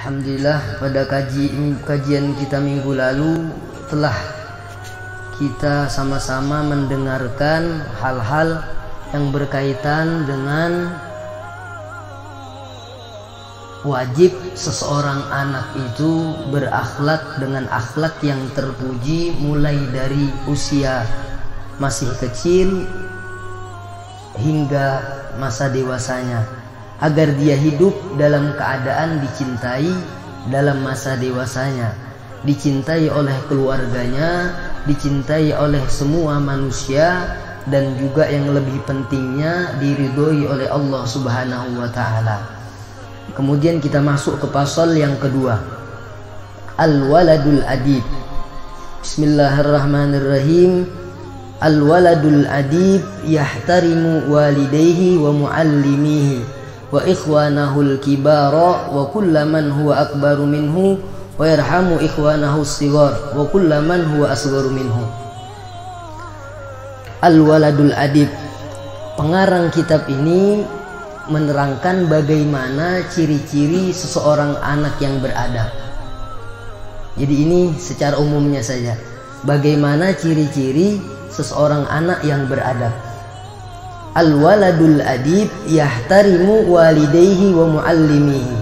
Alhamdulillah, pada kajian kita minggu lalu telah kita sama-sama mendengarkan hal-hal yang berkaitan dengan wajib seseorang anak itu berakhlak dengan akhlak yang terpuji mulai dari usia masih kecil hingga masa dewasanya, agar dia hidup dalam keadaan dicintai dalam masa dewasanya, dicintai oleh keluarganya, dicintai oleh semua manusia, dan juga yang lebih pentingnya diridhoi oleh Allah Subhanahu wa ta'ala. Kemudian kita masuk ke pasal yang kedua, Al-Waladul Adib. Bismillahirrahmanirrahim. Al-waladul adib yahtarimu walidayhi wa muallimihi wa ikhwanahul kibara wa kullaman huwa akbaru minhu wa yarhamu ikhwanahu as-sighar wa kullaman huwa asgharu minhu. Al-waladul adib, pengarang kitab ini menerangkan bagaimana ciri-ciri seseorang anak yang beradab. Jadi ini secara umumnya saja, bagaimana ciri-ciri seseorang anak yang beradab. Al-waladul adib yahtarimu walidayhi wa muallimihi.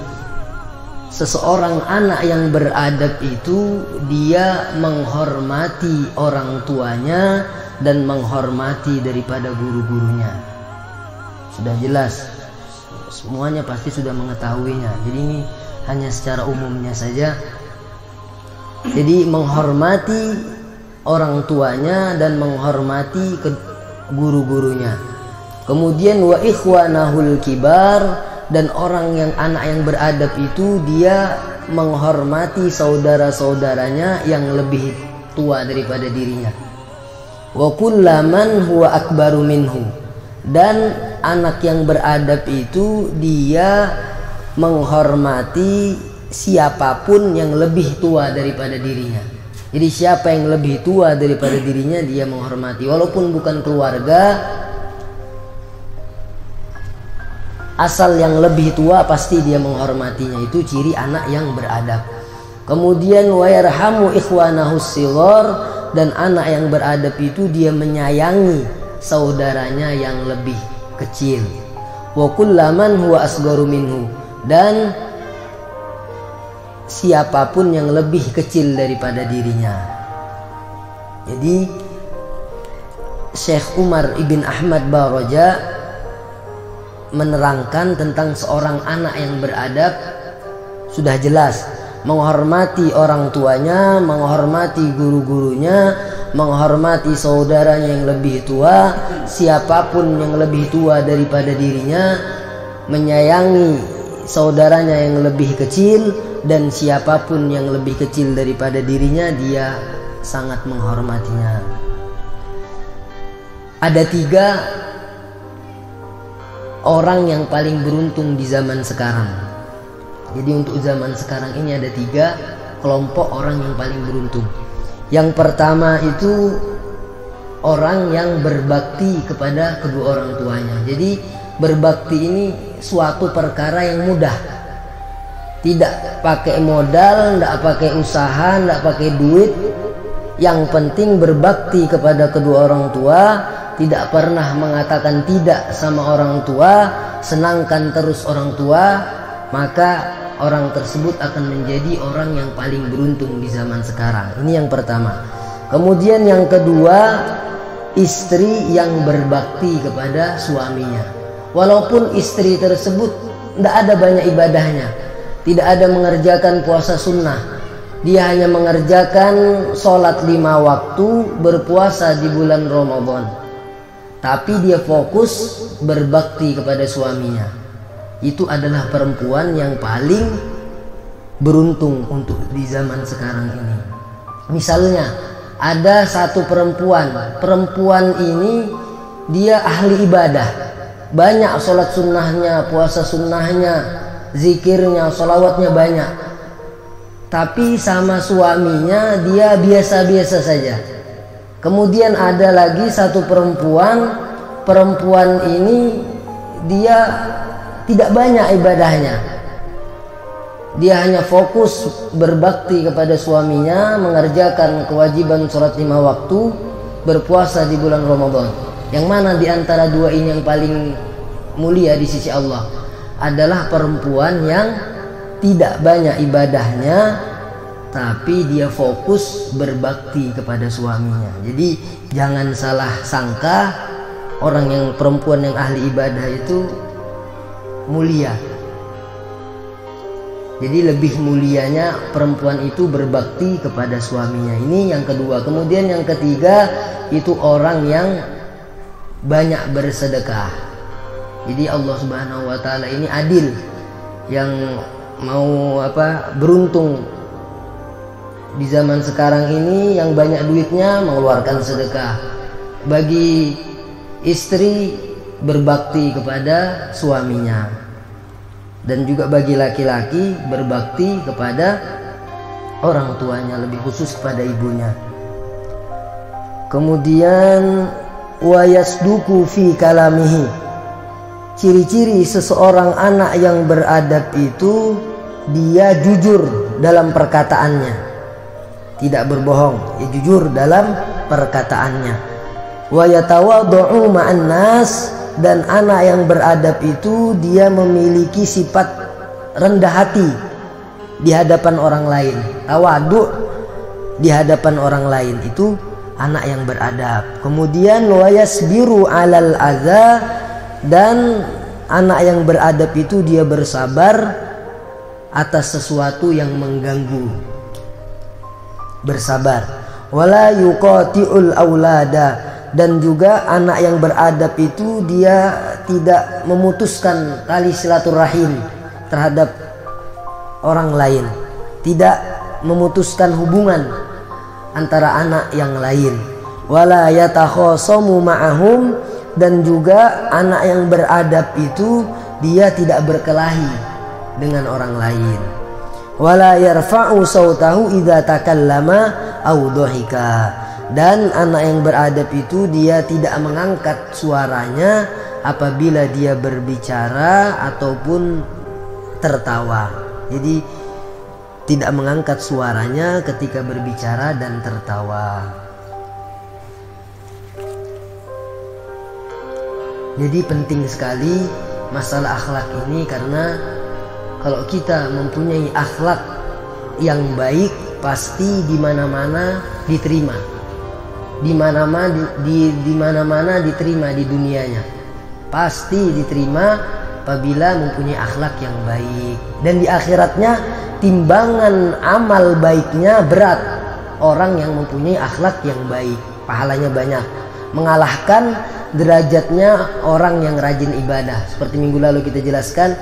Seseorang anak yang beradab itu dia menghormati orang tuanya dan menghormati daripada guru-gurunya. Sudah jelas, semuanya pasti sudah mengetahuinya. Jadi ini hanya secara umumnya saja. Jadi menghormati orang tuanya dan menghormati guru-gurunya. Kemudian wa ikhwanahul kibar, dan orang yang anak yang beradab itu dia menghormati saudara-saudaranya yang lebih tua daripada dirinya. Wa kullaman huwa akbaru minhu, dan anak yang beradab itu dia menghormati siapapun yang lebih tua daripada dirinya. Jadi siapa yang lebih tua daripada dirinya dia menghormati, walaupun bukan keluarga, asal yang lebih tua pasti dia menghormatinya. Itu ciri anak yang beradab. Kemudian wa yarhamu ikhwanahu as-sighar, dan anak yang beradab itu dia menyayangi saudaranya yang lebih kecil. Wa kullaman huwa asgharu minhu, dan siapapun yang lebih kecil daripada dirinya. Jadi Syekh Umar ibn Ahmad Baraja menerangkan tentang seorang anak yang beradab. Sudah jelas, menghormati orang tuanya, menghormati guru-gurunya, menghormati saudaranya yang lebih tua, siapapun yang lebih tua daripada dirinya, menyayangi saudaranya yang lebih kecil, dan siapapun yang lebih kecil daripada dirinya dia sangat menghormatinya. Ada 3 orang yang paling beruntung di zaman sekarang. Jadi untuk zaman sekarang ini ada 3 kelompok orang yang paling beruntung. Yang pertama itu orang yang berbakti kepada kedua orang tuanya. Jadi berbakti ini suatu perkara yang mudah, tidak pakai modal, tidak pakai usaha, tidak pakai duit. Yang penting berbakti kepada kedua orang tua, tidak pernah mengatakan tidak sama orang tua, senangkan terus orang tua, maka orang tersebut akan menjadi orang yang paling beruntung di zaman sekarang. Ini yang pertama. Kemudian yang kedua, istri yang berbakti kepada suaminya. Walaupun istri tersebut tidak ada banyak ibadahnya, tidak ada mengerjakan puasa sunnah, dia hanya mengerjakan sholat 5 waktu, berpuasa di bulan Ramadan, tapi dia fokus berbakti kepada suaminya. Itu adalah perempuan yang paling beruntung untuk di zaman sekarang ini. Misalnya ada satu perempuan ini dia ahli ibadah, banyak sholat sunnahnya, puasa sunnahnya, zikirnya, sholawatnya banyak, tapi sama suaminya dia biasa-biasa saja. Kemudian ada lagi satu perempuan ini dia tidak banyak ibadahnya, dia hanya fokus berbakti kepada suaminya, mengerjakan kewajiban sholat 5 waktu, berpuasa di bulan Ramadan. Yang mana di antara dua ini yang paling mulia di sisi Allah? Adalah perempuan yang tidak banyak ibadahnya, tapi dia fokus berbakti kepada suaminya. Jadi jangan salah sangka orang yang perempuan yang ahli ibadah itu mulia. Jadi lebih mulianya perempuan itu berbakti kepada suaminya. Ini yang kedua. Kemudian yang ketiga itu orang yang banyak bersedekah. Jadi Allah Subhanahu wa taala ini adil. Yang mau beruntung di zaman sekarang ini yang banyak duitnya mengeluarkan sedekah. Bagi istri berbakti kepada suaminya, dan juga bagi laki-laki berbakti kepada orang tuanya, lebih khusus kepada ibunya. Kemudian wa yasduku fi kalamihi. Ciri-ciri seseorang anak yang beradab itu dia jujur dalam perkataannya, tidak berbohong, dia jujur dalam perkataannya. Wa yatawaddu'u ma'an nas, dan anak yang beradab itu dia memiliki sifat rendah hati di hadapan orang lain. Tawadhu di hadapan orang lain itu anak yang beradab. Kemudian wa yasbiru 'alal adza, dan anak yang beradab itu dia bersabar atas sesuatu yang mengganggu. Bersabar. Wala yuqati'ul aulada, dan juga anak yang beradab itu dia tidak memutuskan tali silaturahim terhadap orang lain, tidak memutuskan hubungan antara anak yang lain. Wala yatakhasamu ma'ahum, dan juga anak yang beradab itu dia tidak berkelahi dengan orang lain. Wala yarfa'u sautahu idza takallama aw dhahika, dan anak yang beradab itu dia tidak mengangkat suaranya apabila dia berbicara ataupun tertawa. Jadi tidak mengangkat suaranya ketika berbicara dan tertawa. Jadi penting sekali masalah akhlak ini, karena kalau kita mempunyai akhlak yang baik pasti di mana-mana diterima. Di mana-mana diterima di dunianya. Pasti diterima apabila mempunyai akhlak yang baik. Dan di akhiratnya timbangan amal baiknya berat. Orang yang mempunyai akhlak yang baik, pahalanya banyak, mengalahkan derajatnya orang yang rajin ibadah. Seperti minggu lalu kita jelaskan,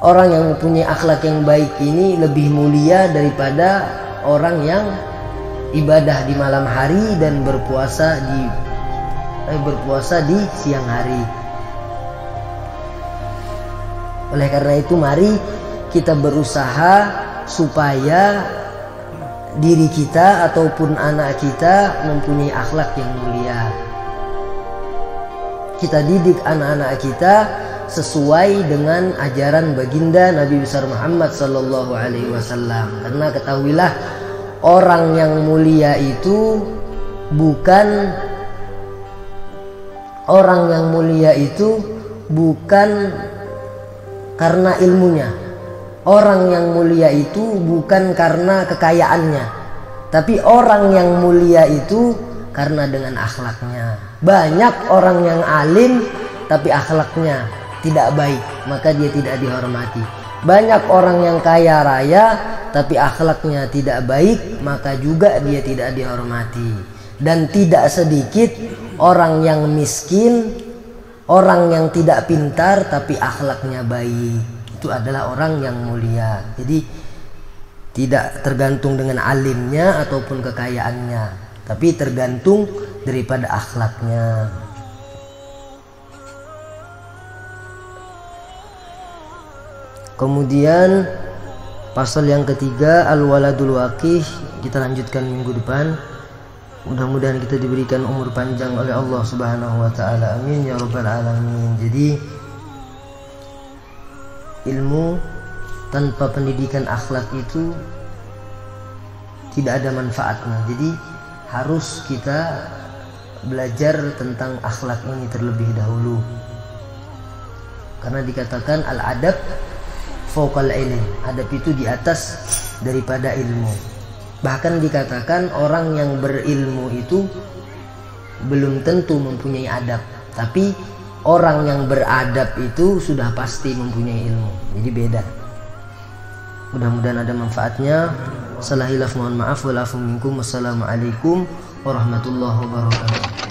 orang yang mempunyai akhlak yang baik ini lebih mulia daripada orang yang ibadah di malam hari dan berpuasa di siang hari. Oleh karena itu mari kita berusaha supaya diri kita ataupun anak kita mempunyai akhlak yang mulia. Kita didik anak-anak kita sesuai dengan ajaran baginda Nabi besar Muhammad sallallahu alaihi wasallam. Karena ketahuilah, orang yang mulia itu bukan karena ilmunya. Orang yang mulia itu bukan karena kekayaannya, tapi orang yang mulia itu karena dengan akhlaknya. Banyak orang yang alim tapi akhlaknya tidak baik, maka dia tidak dihormati. Banyak orang yang kaya raya tapi akhlaknya tidak baik, maka juga dia tidak dihormati. Dan tidak sedikit orang yang miskin, orang yang tidak pintar tapi akhlaknya baik, itu adalah orang yang mulia. Jadi tidak tergantung dengan alimnya ataupun kekayaannya, tapi tergantung daripada akhlaknya. Kemudian pasal yang ketiga, al-waladul waqih, kita lanjutkan minggu depan. Mudah-mudahan kita diberikan umur panjang oleh Allah Subhanahu wa taala. Amin ya rabbal alamin. Jadi ilmu tanpa pendidikan akhlak itu tidak ada manfaatnya. Jadi harus kita belajar tentang akhlak ini terlebih dahulu, karena dikatakan al-adab fawqal ilm, adab itu di atas daripada ilmu. Bahkan dikatakan orang yang berilmu itu belum tentu mempunyai adab, tapi orang yang beradab itu sudah pasti mempunyai ilmu. Jadi beda. Mudah-mudahan ada manfaatnya. Salah hilaf mohon maaf. Walafu minkum. Wassalamualaikum warahmatullahi wabarakatuh.